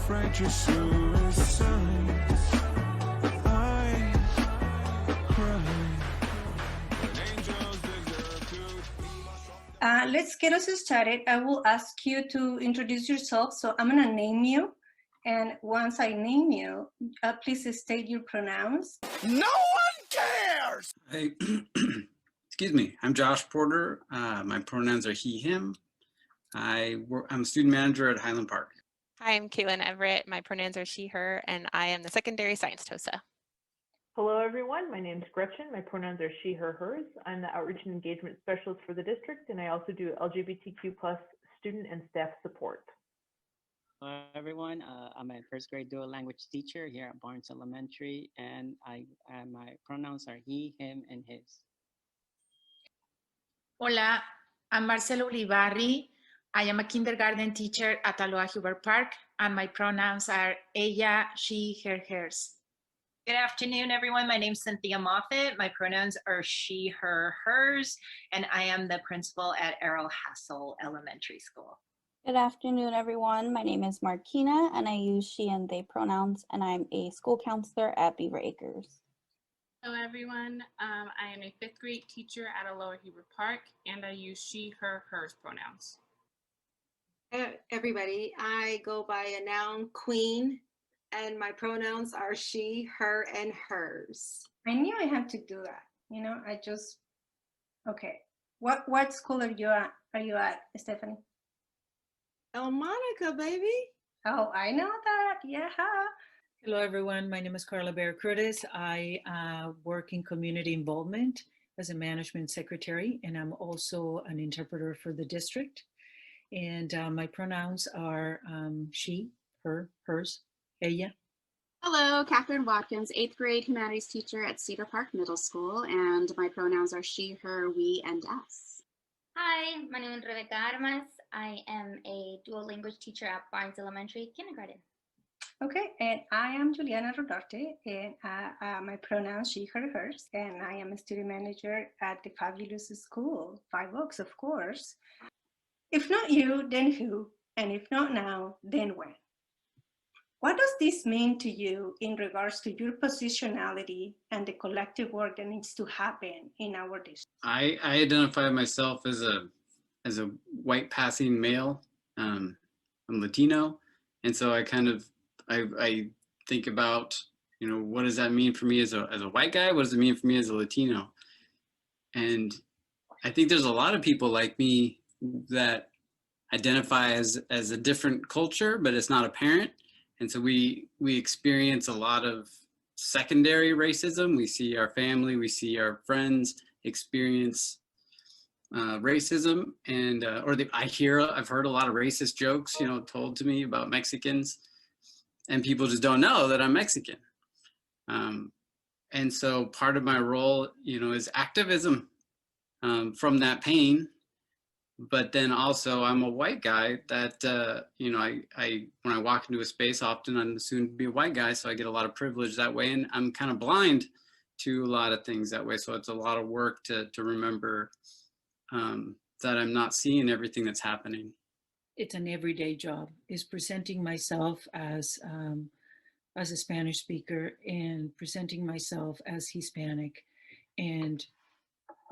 self-righteous suicide. I cry. Angels deserve to. Let's get us started. I will ask you to introduce yourself. So I'm gonna name you. And once I name you, please state your pronouns. No one cares! Hey, excuse me. I'm Josh Porter. My pronouns are he, him. I'm a student manager at Highland Park. Hi, I'm Caitlin Everett. My pronouns are she, her, and I am the secondary science TOSA. Hello, everyone. My name is Gretchen. My pronouns are she, her, hers. I'm the Outreach and Engagement Specialist for the district, and I also do LGBTQ+ student and staff support. Hello, everyone. I'm a first grade dual language teacher here at Barnes Elementary, and my pronouns are he, him, and his. Hola, I'm Marcela Ulibarri. I am a kindergarten teacher at Aloha Huber Park, and my pronouns are ella, she, her, hers. Good afternoon, everyone. My name is Cynthia Moffitt. My pronouns are she, her, hers, and I am the principal at Errol Hassel Elementary School. Good afternoon, everyone. My name is Markina, and I use she and they pronouns, and I'm a school counselor at Beaver Acres. Hello, everyone. I am a fifth grade teacher at Aloha Huber Park, and I use she, her, hers pronouns. Everybody, I go by a noun, queen, and my pronouns are she, her, and hers. I knew I had to do that. You know, okay. What school are you at, Stephanie? Oh, Monica, baby. Oh, I know that. Yeah. Hello, everyone. My name is Carla Bear Curtis. I work in community involvement as a management secretary, and I'm also an interpreter for the district. And my pronouns are she, her, hers, ella. Hello, Catherine Watkins, 8th grade humanities teacher at Cedar Park Middle School, and my pronouns are she, her, we, and us. Hi, my name is Rebecca Armas. I am a dual language teacher at Barnes Elementary Kindergarten. Okay, and I am Juliana Rodarte, and my pronouns she, her, hers, and I am a student manager at the fabulous school, Five Oaks, of course. If not you, then who? And if not now, then when? What does this mean to you in regards to your positionality and the collective work that needs to happen in our district? I identify myself as a white passing male. I'm Latino, and so I think about, you know, what does that mean for me as a white guy? What does it mean for me as a Latino? And I think there's a lot of people like me that identify as a different culture, but it's not apparent. And so we experience a lot of secondary racism. We see our family, we see our friends experience racism, and I've heard a lot of racist jokes, you know, told to me about Mexicans, and people just don't know that I'm Mexican. And so part of my role, you know, is activism from that pain. But then also I'm a white guy that, you know, I when I walk into a space, often I'm assumed to be a white guy, so I get a lot of privilege that way, and I'm kind of blind to a lot of things that way. So it's a lot of work to remember that I'm not seeing everything that's happening. It's an everyday job, is presenting myself as a Spanish speaker and presenting myself as Hispanic and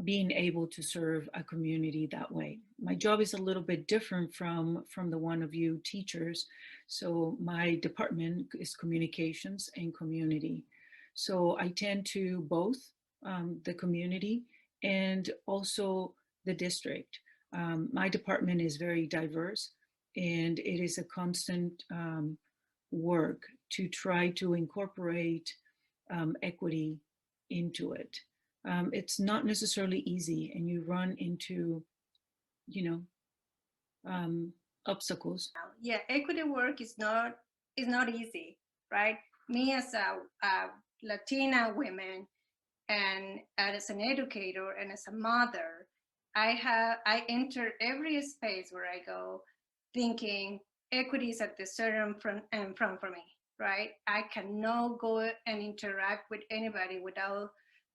being able to serve a community that way. My job is a little bit different from the one of you teachers. So my department is communications and community. So I tend to both the community and also the district. My department is very diverse, and it is a constant work to try to incorporate equity into it. It's not necessarily easy, and you run into, you know, obstacles. Yeah, equity work is not easy, right? Me as a Latina woman, and as an educator and as a mother, I enter every space where I go thinking equity is at the center and front for me, right? I cannot go and interact with anybody without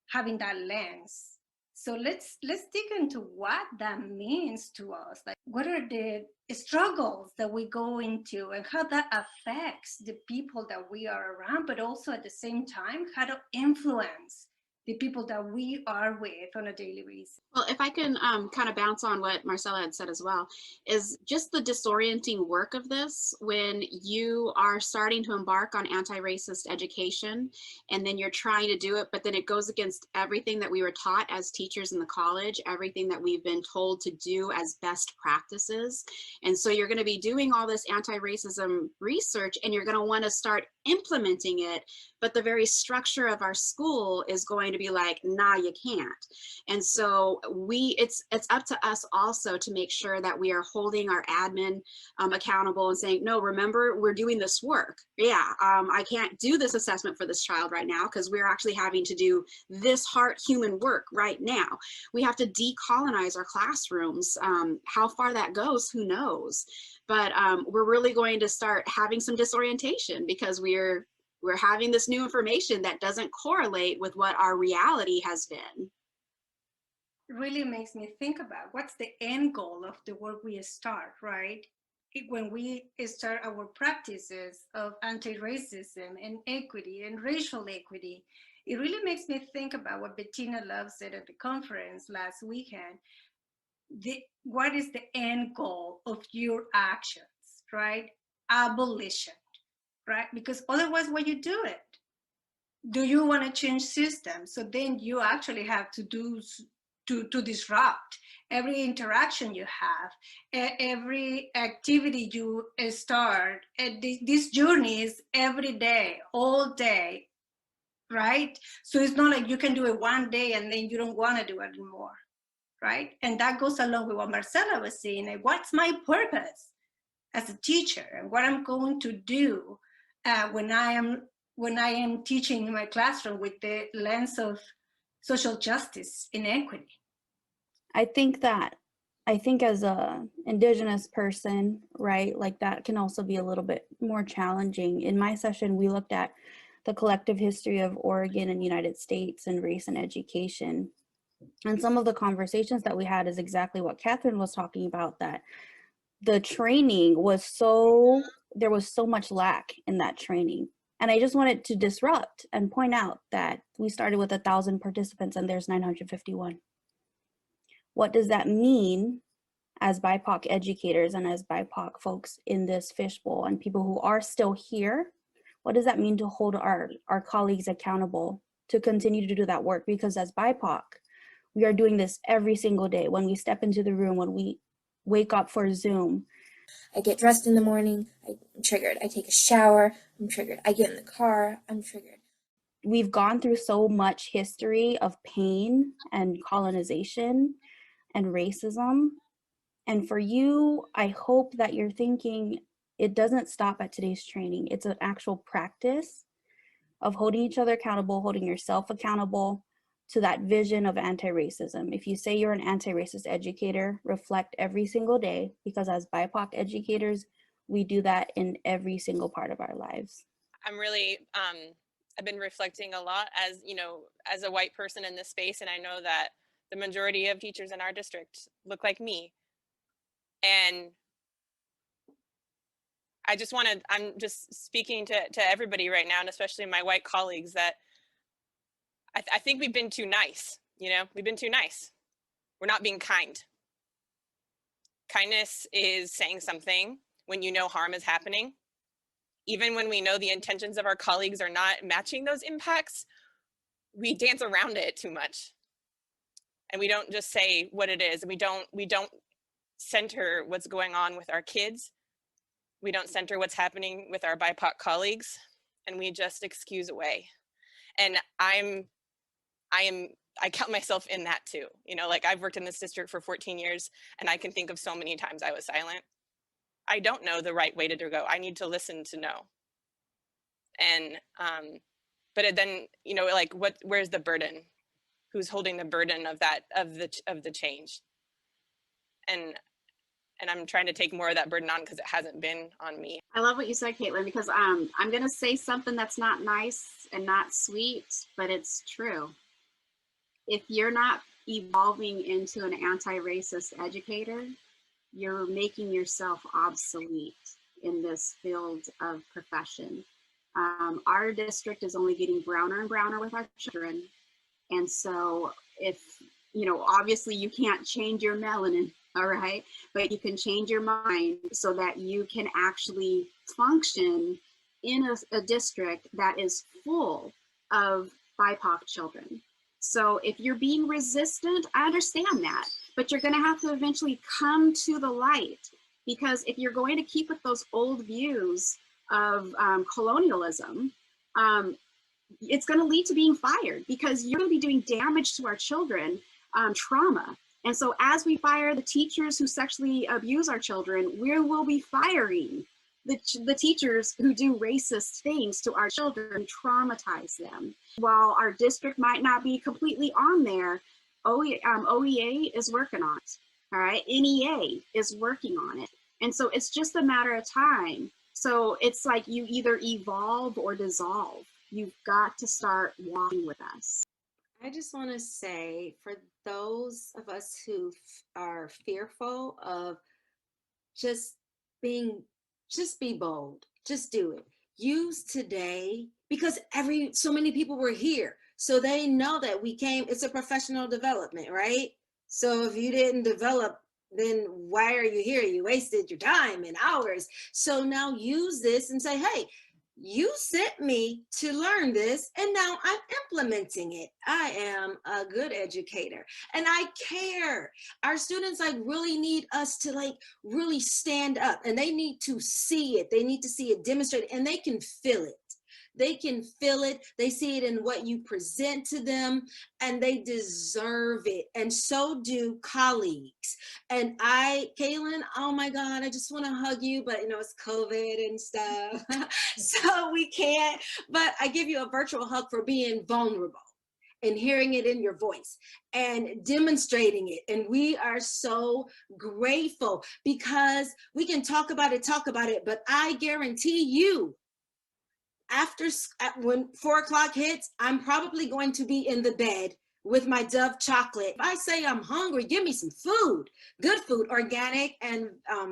having that lens So let's dig into what that means to us. Like, what are the struggles that we go into and how that affects the people that we are around, but also at the same time, how to influence the people that we are with on a daily basis. Well, if I can kind of bounce on what Marcella had said as well, is just the disorienting work of this when you are starting to embark on anti-racist education and then you're trying to do it, but then it goes against everything that we were taught as teachers in the college, everything that we've been told to do as best practices. And so you're going to be doing all this anti-racism research and you're going to want to start implementing it, but the very structure of our school is going to be like, nah, you can't. And so it's up to us also to make sure that we are holding our admin accountable and saying, no, remember, we're doing this work. Yeah, I can't do this assessment for this child right now because we're actually having to do this hard human work right now. We have to decolonize our classrooms. How far that goes, who knows? But we're really going to start having some disorientation because we're having this new information that doesn't correlate with what our reality has been. Really makes me think about what's the end goal of the work we start, right? When we start our practices of anti-racism and equity and racial equity, it really makes me think about what Bettina Love said at the conference last weekend. What is the end goal of your actions, right? Abolition, right? Because otherwise, why you do it? Do you want to change systems? So then you actually have to do to disrupt every interaction you have, every activity you start. This journey is every day, all day, right? So it's not like you can do it one day and then you don't want to do it anymore, right? And that goes along with what Marcella was saying. Like, what's my purpose as a teacher and what I'm going to do when I am teaching in my classroom with the lens of social justice and equity? I think as a Indigenous person, right, like that can also be a little bit more challenging. In my session, we looked at the collective history of Oregon and United States and race and education. And some of the conversations that we had is exactly what Catherine was talking about, that the training was there was so much lack in that training. And I just wanted to disrupt and point out that we started with 1,000 participants and there's 951. What does that mean as BIPOC educators and as BIPOC folks in this fishbowl and people who are still here? What does that mean to hold our colleagues accountable to continue to do that work? Because as BIPOC, we are doing this every single day. When we step into the room, when we wake up for Zoom. I get dressed in the morning, I'm triggered. I take a shower, I'm triggered. I get in the car, I'm triggered. We've gone through so much history of pain and colonization and racism. And for you, I hope that you're thinking it doesn't stop at today's training. It's an actual practice of holding each other accountable, holding yourself accountable to that vision of anti-racism. If you say you're an anti-racist educator, reflect every single day, because as BIPOC educators, we do that in every single part of our lives. I'm really, I've been reflecting a lot as, you know, as a white person in this space, and I know that the majority of teachers in our district look like me. And I just want to, I'm just speaking to everybody right now, and especially my white colleagues, that I think we've been too nice, you know, we've been too nice. We're not being kind. Kindness is saying something when you know harm is happening. Even when we know the intentions of our colleagues are not matching those impacts, we dance around it too much. And we don't just say what it is. We don't center what's going on with our kids. We don't center what's happening with our BIPOC colleagues, and we just excuse away. And I count myself in that too. You know, like, I've worked in this district for 14 years, and I can think of so many times I was silent. I don't know the right way to go. I need to listen to know. And, but then, you know, like, where's the burden? Who's holding the burden of that, of the change? And I'm trying to take more of that burden on, because it hasn't been on me. I love what you said, Caitlin, because I'm going to say something that's not nice and not sweet, but it's true. If you're not evolving into an anti-racist educator, you're making yourself obsolete in this field of profession. Our district is only getting browner and browner with our children. And so if, you know, obviously you can't change your melanin, all right, but you can change your mind so that you can actually function in a district that is full of BIPOC children. So if you're being resistant, I understand that, but you're gonna have to eventually come to the light, because if you're going to keep with those old views of colonialism, it's going to lead to being fired, because you're going to be doing damage to our children, trauma. And so as we fire the teachers who sexually abuse our children, we will be firing the teachers who do racist things to our children, traumatize them. While our district might not be completely on there, OEA is working on it, all right? NEA is working on it. And so it's just a matter of time. So it's like you either evolve or dissolve. You've got to start walking with us. I just want to say, for those of us who are fearful of just be bold, just do it. Use today, because so many people were here. So they know that it's a professional development, right? So if you didn't develop, then why are you here? You wasted your time and hours. So now use this and say, hey, you sent me to learn this, and now I'm implementing it. I am a good educator and I care. Our students really need us to really stand up, and they need to see it. They need to see it demonstrated, and they can feel it. They can feel it. They see it in what you present to them, and they deserve it. And so do colleagues. And Kaylin, oh my God, I just want to hug you, but you know, it's COVID and stuff. So we can't, but I give you a virtual hug for being vulnerable and hearing it in your voice and demonstrating it. And we are so grateful, because we can talk about it, but I guarantee you, when 4 o'clock hits, I'm probably going to be in the bed with my Dove chocolate. If I say I'm hungry, give me some food, good food, organic and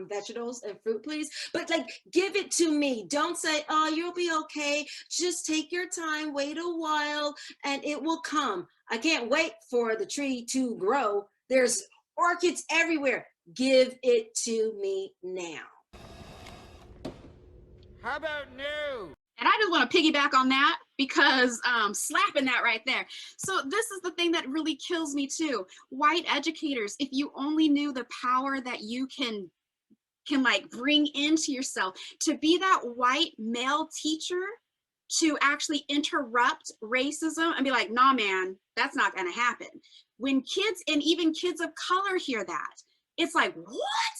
vegetables and fruit, please. But give it to me. Don't say, oh, you'll be okay. Just take your time, wait a while, and it will come. I can't wait for the tree to grow. There's orchids everywhere. Give it to me now. How about new? And I just want to piggyback on that, because slapping that right there. So this is the thing that really kills me too. White educators, if you only knew the power that you can bring into yourself, to be that white male teacher, to actually interrupt racism and be like, nah, man, that's not going to happen. When kids, and even kids of color, hear that, it's like, what?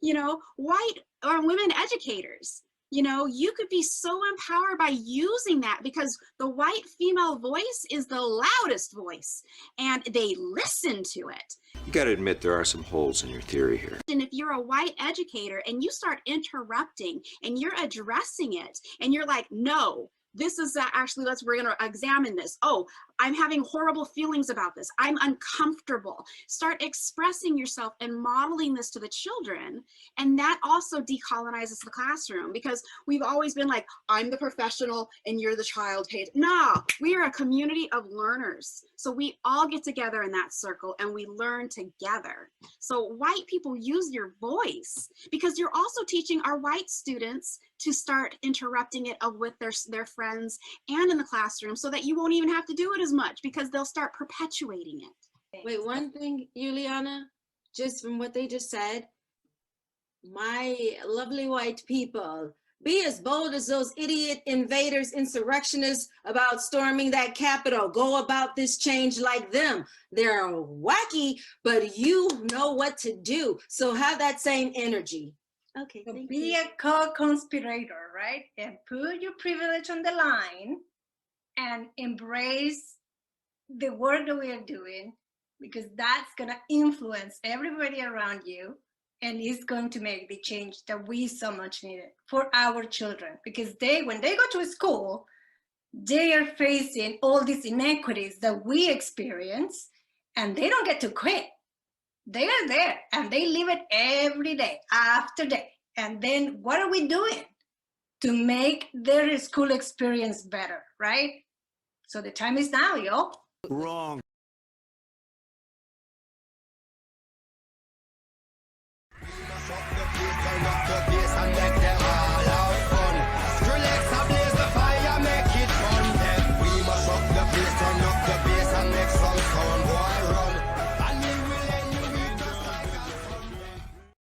You know, white or women educators. You know, you could be so empowered by using that, because the white female voice is the loudest voice, and they listen to it. You got to admit there are some holes in your theory here. And if you're a white educator and you start interrupting and you're addressing it, and you're like, no, this is actually, we're going to examine this. Oh, I'm having horrible feelings about this. I'm uncomfortable. Start expressing yourself and modeling this to the children. And that also decolonizes the classroom, because we've always been like, I'm the professional and you're the child. No, we are a community of learners. So we all get together in that circle and we learn together. So white people, use your voice, because you're also teaching our white students to start interrupting it with their friends and in the classroom, so that you won't even have to do it as much, because they'll start perpetuating it. Wait, one thing, Juliana, just from what they just said, my lovely white people, be as bold as those idiot invaders, insurrectionists about storming that Capitol. Go about this change like them. They're wacky, but you know what to do. So have that same energy. Okay, so be a co-conspirator, right? And put your privilege on the line and embrace the work that we are doing, because that's going to influence everybody around you, and it's going to make the change that we so much needed for our children. Because when they go to school, they are facing all these inequities that we experience, and they don't get to quit. They are there and they live it every day after day. And then what are we doing to make their school experience better, right? So the time is now, yo. Wrong. Yes,